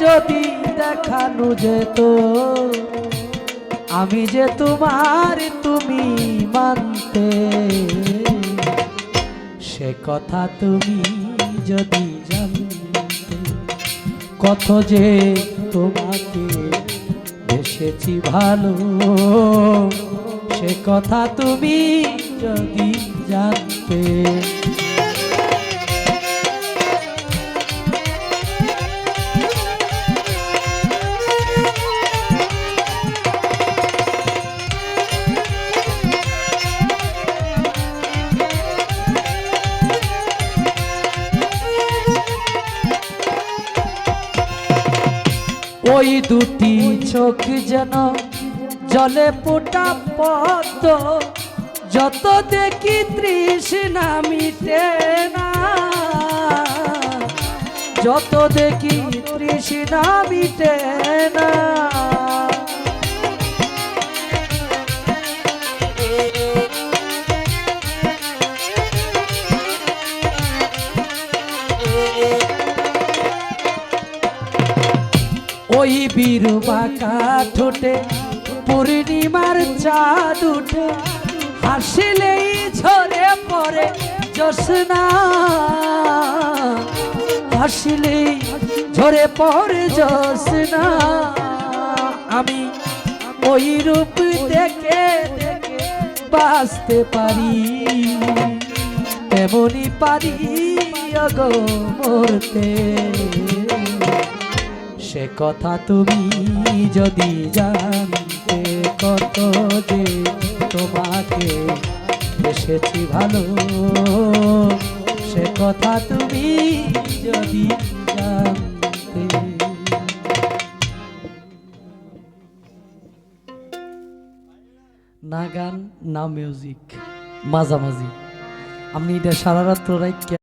যদি দেখানো যেত আমি যে তোমার তুমি মানতে, সে কথা তুমি যদি জানতে, কত যে তোমাকে বেসেছি ভালো, সে কথা তুমি যদি জানতে। ওই দুটি চোখ যেন জলে পোটা পদ্ম, যত দেখি তৃষ্ণা মিটে না, যত দেখি তৃষ্ণা মিটে না। ওই বীরবাঁকা ঠোঁটে পূর্ণিমার চাঁদ উঠে, হাসিলেই ঝরে পড়ে জ্যোৎস্না, হাসিলেই ঝরে পড়ে জ্যোৎস্না। আমি ওই রূপ দেখে দেখে বাঁচতে পারি, তেমনি পারি গো মরতে, সে কথা তুমি যদি জানতে, কত যে তোমাকে বেসেছি ভালো, সে কথা তুমি যদি জানতে। না গান না মিউজিক, মাঝামাঝি। আমি এটা সারা রাত্র রাত